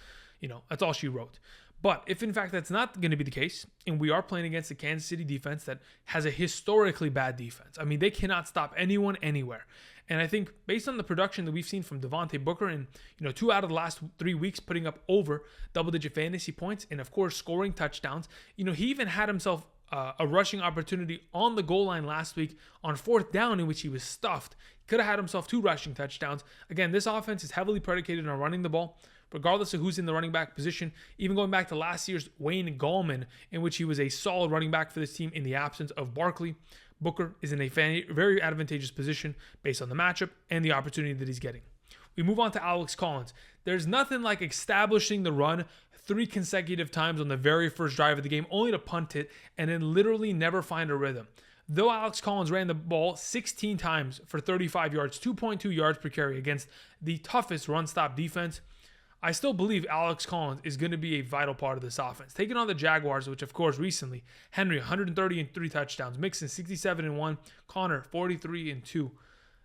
that's all she wrote. But if in fact that's not going to be the case, and we are playing against the Kansas City defense that has a historically bad defense. They cannot stop anyone anywhere. And I think based on the production that we've seen from Devontae Booker and, 2 out of the last 3 weeks putting up over double-digit fantasy points and, of course, scoring touchdowns, he even had himself a rushing opportunity on the goal line last week on 4th down in which he was stuffed. He could have had himself 2 rushing touchdowns. Again, this offense is heavily predicated on running the ball, regardless of who's in the running back position. Even going back to last year's Wayne Gallman, in which he was a solid running back for this team in the absence of Barkley, Booker is in a very advantageous position based on the matchup and the opportunity that he's getting. We move on to Alex Collins. There's nothing like establishing the run 3 consecutive times on the very first drive of the game, only to punt it and then literally never find a rhythm. Though Alex Collins ran the ball 16 times for 35 yards, 2.2 yards per carry against the toughest run-stop defense, I still believe Alex Collins is going to be a vital part of this offense. Taking on the Jaguars, which of course recently, Henry 130 and 3 touchdowns, Mixon 67 and 1, Connor 43 and 2.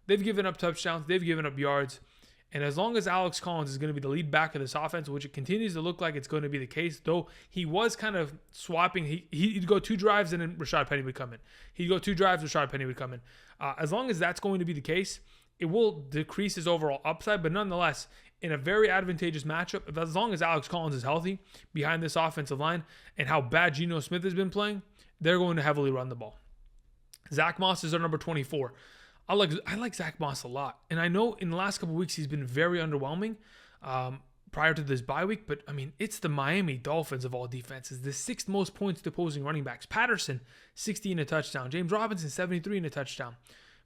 They've given up touchdowns, they've given up yards, And as long as Alex Collins is going to be the lead back of this offense, which it continues to look like it's going to be the case, though he was kind of swapping. He'd go 2 drives and then Rashad Penny would come in. He'd go 2 drives, Rashad Penny would come in. As long as that's going to be the case, it will decrease his overall upside. But nonetheless, in a very advantageous matchup, as long as Alex Collins is healthy behind this offensive line and how bad Geno Smith has been playing, they're going to heavily run the ball. Zack Moss is our number 24. I like Zack Moss a lot. And I know in the last couple of weeks he's been very underwhelming prior to this bye week. But, I mean, it's the Miami Dolphins of all defenses. The 6th most points to opposing running backs. Patterson, 60 and a touchdown. James Robinson, 73 and a touchdown.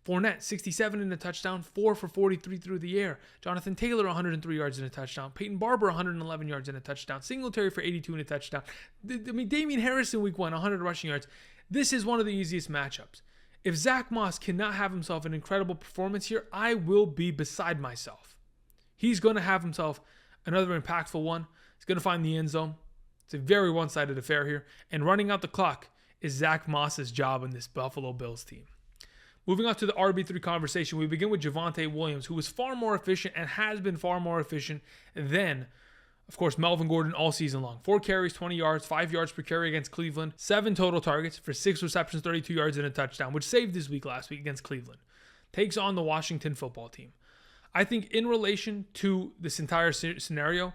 Fournette, 67 and a touchdown, 4 for 43 through the air. Jonathan Taylor, 103 yards and a touchdown. Peyton Barber, 111 yards and a touchdown. Singletary for 82 and a touchdown. I mean, Damien Harris in week 1, 100 rushing yards. This is one of the easiest matchups. If Zack Moss cannot have himself an incredible performance here, I will be beside myself. He's going to have himself another impactful one. He's going to find the end zone. It's a very one-sided affair here. And running out the clock is Zack Moss's job in this Buffalo Bills team. Moving on to the RB3 conversation, we begin with Javonte Williams, who was far more efficient and has been far more efficient than, of course, Melvin Gordon all season long. 4 carries, 20 yards, 5 yards per carry against Cleveland. 7 total targets for 6 receptions, 32 yards and a touchdown, which saved his week last week against Cleveland. Takes on the Washington football team. I think in relation to this entire scenario,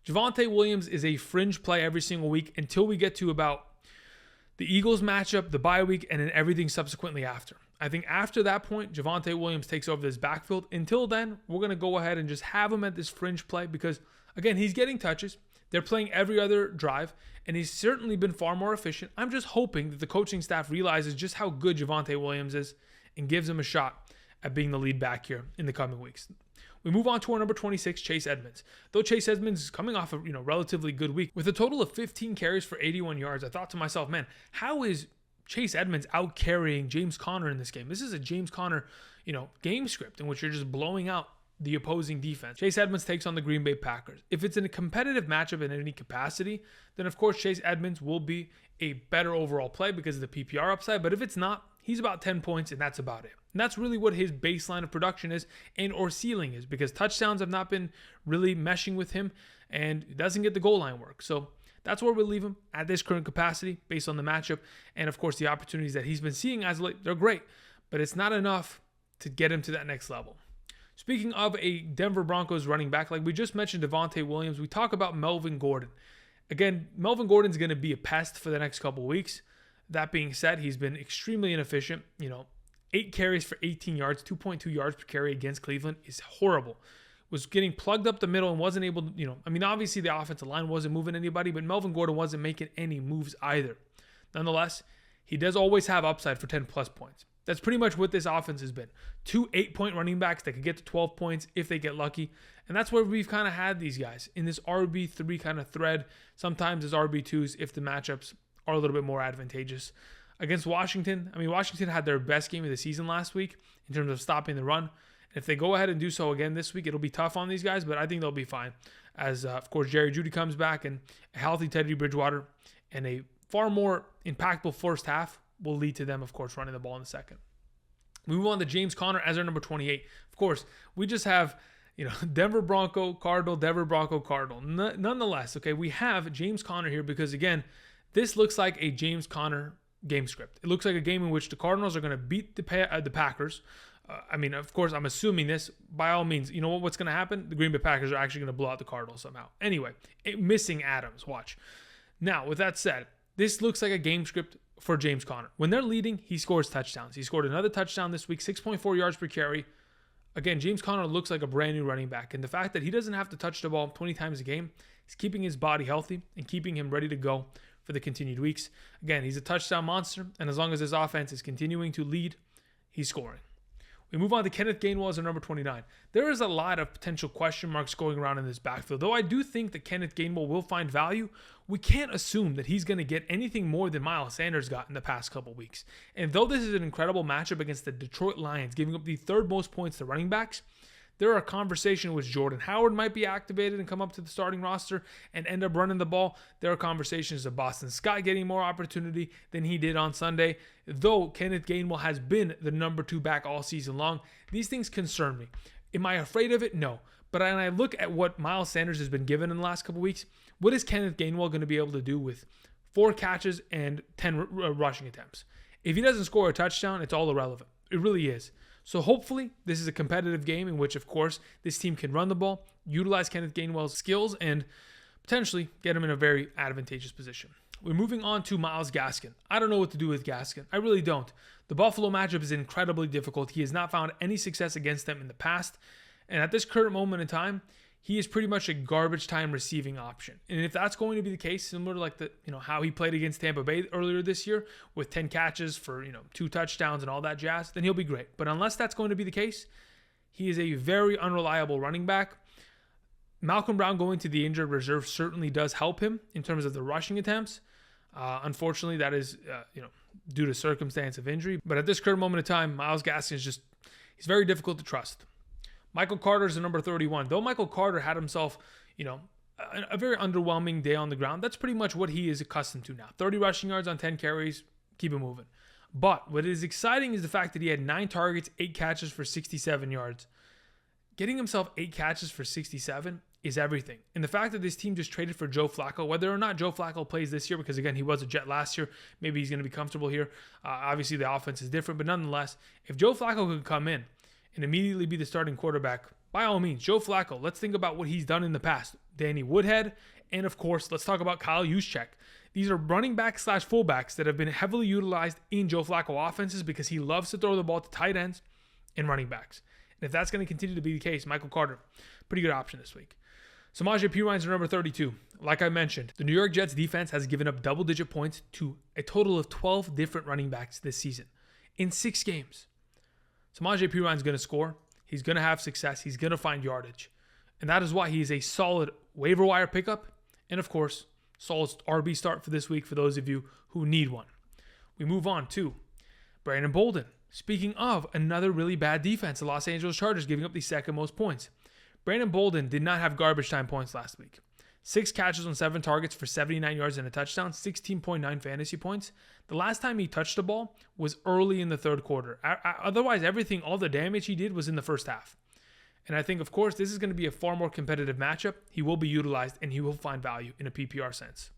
Javonte Williams is a fringe play every single week until we get to about the Eagles matchup, the bye week, and then everything subsequently after. I think after that point, Javonte Williams takes over this backfield. Until then, we're going to go ahead and just have him at this fringe play because, again, he's getting touches. They're playing every other drive, and he's certainly been far more efficient. I'm just hoping that the coaching staff realizes just how good Javonte Williams is and gives him a shot at being the lead back here in the coming weeks. We move on to our number 26, Chase Edmonds. Though Chase Edmonds is coming off a relatively good week with a total of 15 carries for 81 yards, I thought to myself, man, how is Chase Edmonds out carrying James Conner in this game? This is a James Conner, game script in which you're just blowing out the opposing defense. Chase Edmonds takes on the Green Bay Packers. If it's in a competitive matchup in any capacity, then of course Chase Edmonds will be a better overall play because of the PPR upside. But if it's not, he's about 10 points and that's about it. And that's really what his baseline of production is and or ceiling is, because touchdowns have not been really meshing with him and he doesn't get the goal line work. So that's where we'll leave him at this current capacity based on the matchup. And of course, the opportunities that he's been seeing as late, they're great, but it's not enough to get him to that next level. Speaking of a Denver Broncos running back, like we just mentioned Devontae Williams, we talk about Melvin Gordon. Again, Melvin Gordon's going to be a pest for the next couple of weeks. That being said, he's been extremely inefficient. 8 carries for 18 yards, 2.2 yards per carry against Cleveland is horrible. Was getting plugged up the middle and wasn't able to, obviously the offensive line wasn't moving anybody, but Melvin Gordon wasn't making any moves either. Nonetheless, he does always have upside for 10 plus points. That's pretty much what this offense has been. 2 8-point running backs that could get to 12 points if they get lucky. And that's where we've kind of had these guys in this RB3 kind of thread. Sometimes as RB2s if the matchups are a little bit more advantageous. Against Washington, Washington had their best game of the season last week in terms of stopping the run. And if they go ahead and do so again this week, it'll be tough on these guys, but I think they'll be fine. As, of course, Jerry Jeudy comes back and a healthy Teddy Bridgewater and a far more impactful first half will lead to them, of course, running the ball in the second. We move on to James Conner as our number 28. Of course, we just have, Denver Bronco, Cardinal, Denver Bronco, Cardinal. Nonetheless, okay, we have James Conner here because, again, this looks like a James Conner game script. It looks like a game in which the Cardinals are going to beat the Packers. Of course, I'm assuming this. By all means, you know what's going to happen? The Green Bay Packers are actually going to blow out the Cardinals somehow. Anyway, missing Adams. Watch. Now, with that said, this looks like a game script for James Conner. When they're leading, he scores touchdowns. He scored another touchdown this week, 6.4 yards per carry. Again, James Conner looks like a brand new running back. And the fact that he doesn't have to touch the ball 20 times a game is keeping his body healthy and keeping him ready to go for the continued weeks. Again, he's a touchdown monster, and as long as his offense is continuing to lead, he's scoring. We move on to Kenneth Gainwell as our number 29. There is a lot of potential question marks going around in this backfield. Though I do think that Kenneth Gainwell will find value, we can't assume that he's going to get anything more than Miles Sanders got in the past couple weeks. And though this is an incredible matchup against the Detroit Lions, giving up the 3rd most points to running backs, there are conversations in which Jordan Howard might be activated and come up to the starting roster and end up running the ball. There are conversations of Boston Scott getting more opportunity than he did on Sunday. Though Kenneth Gainwell has been the number 2 back all season long, these things concern me. Am I afraid of it? No. But when I look at what Miles Sanders has been given in the last couple weeks, what is Kenneth Gainwell going to be able to do with 4 catches and 10 rushing attempts? If he doesn't score a touchdown, it's all irrelevant. It really is. So hopefully this is a competitive game in which, of course, this team can run the ball, utilize Kenneth Gainwell's skills, and potentially get him in a very advantageous position. We're moving on to Myles Gaskin. I don't know what to do with Gaskin. I really don't. The Buffalo matchup is incredibly difficult. He has not found any success against them in the past. And at this current moment in time, he is pretty much a garbage time receiving option. And if that's going to be the case, similar to like how he played against Tampa Bay earlier this year with 10 catches for, 2 touchdowns and all that jazz, then he'll be great. But unless that's going to be the case, he is a very unreliable running back. Malcolm Brown going to the injured reserve certainly does help him in terms of the rushing attempts. Unfortunately, that is, due to circumstance of injury. But at this current moment in time, Myles Gaskin is he's very difficult to trust. Michael Carter is the number 31. Though Michael Carter had himself, a very underwhelming day on the ground, that's pretty much what he is accustomed to now. 30 rushing yards on 10 carries, keep it moving. But what is exciting is the fact that he had 9 targets, 8 catches for 67 yards. Getting himself 8 catches for 67 is everything. And the fact that this team just traded for Joe Flacco, whether or not Joe Flacco plays this year, because again, he was a Jet last year, maybe he's going to be comfortable here. Obviously, the offense is different, but nonetheless, if Joe Flacco could come in and immediately be the starting quarterback, by all means, Joe Flacco, let's think about what he's done in the past. Danny Woodhead, and of course, let's talk about Kyle Juszczyk. These are running backs / fullbacks that have been heavily utilized in Joe Flacco offenses because he loves to throw the ball to tight ends and running backs. And if that's going to continue to be the case, Michael Carter, pretty good option this week. Samaje Perine is number 32. Like I mentioned, the New York Jets defense has given up double-digit points to a total of 12 different running backs this season in 6 games. Samaje Perine is going to score. He's going to have success. He's going to find yardage. And that is why he is a solid waiver wire pickup. And of course, solid RB start for this week for those of you who need one. We move on to Brandon Bolden. Speaking of another really bad defense, the Los Angeles Chargers giving up the second most points. Brandon Bolden did not have garbage time points last week. 6 catches on 7 targets for 79 yards and a touchdown, 16.9 fantasy points. The last time he touched the ball was early in the third quarter. Otherwise, all the damage he did was in the first half. And I think, of course, this is going to be a far more competitive matchup. He will be utilized and he will find value in a PPR sense.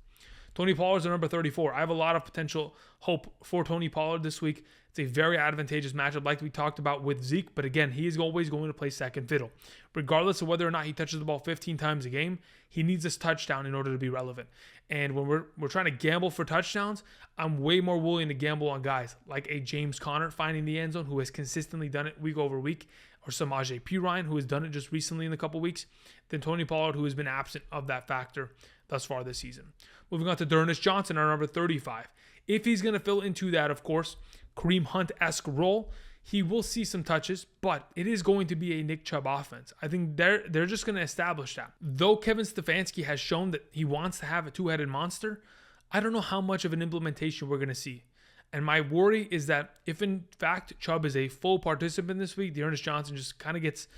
Tony Pollard is the number 34. I have a lot of potential hope for Tony Pollard this week. It's a very advantageous matchup like we talked about with Zeke. But again, he is always going to play second fiddle. Regardless of whether or not he touches the ball 15 times a game, he needs this touchdown in order to be relevant. And when we're trying to gamble for touchdowns, I'm way more willing to gamble on guys like a James Conner finding the end zone, who has consistently done it week over week, or Samaje Perine, who has done it just recently in a couple weeks, than Tony Pollard, who has been absent of that factor thus far this season. Moving on to D'Ernest Johnson, our number 35. If he's going to fill into that, of course, Kareem Hunt-esque role, he will see some touches, but it is going to be a Nick Chubb offense. I think they're just going to establish that. Though Kevin Stefanski has shown that he wants to have a two-headed monster, I don't know how much of an implementation we're going to see. And my worry is that if in fact Chubb is a full participant this week, D'Ernest Johnson just kind of gets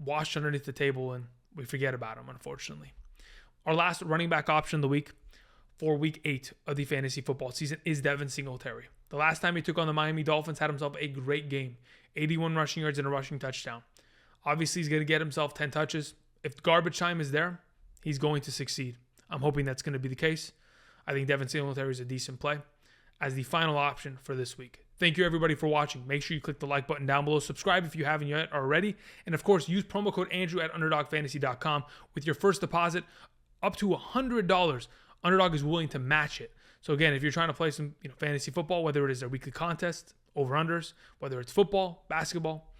washed underneath the table and we forget about him, unfortunately. Our last running back option of the week for week 8 of the fantasy football season is Devin Singletary. The last time he took on the Miami Dolphins, had himself a great game. 81 rushing yards and a rushing touchdown. Obviously, he's going to get himself 10 touches. If garbage time is there, he's going to succeed. I'm hoping that's going to be the case. I think Devin Singletary is a decent play as the final option for this week. Thank you, everybody, for watching. Make sure you click the like button down below. Subscribe if you haven't yet already. And, of course, use promo code Andrew at UnderdogFantasy.com with your first deposit up to $100. Underdog is willing to match it. So again, if you're trying to play some fantasy football, whether it is their weekly contest, over-unders, whether it's football, basketball,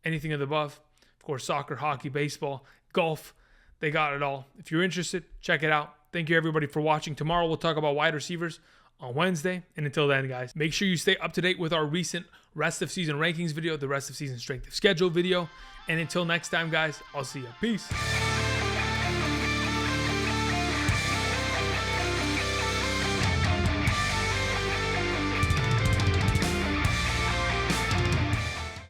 anything of the above, of course, soccer, hockey, baseball, golf, they got it all. If you're interested, check it out. Thank you, everybody, for watching. Tomorrow we'll talk about wide receivers on Wednesday. And until then, guys, make sure you stay up to date with our recent rest of season rankings video, the rest of season strength of schedule video. And until next time, guys, I'll see you. Peace.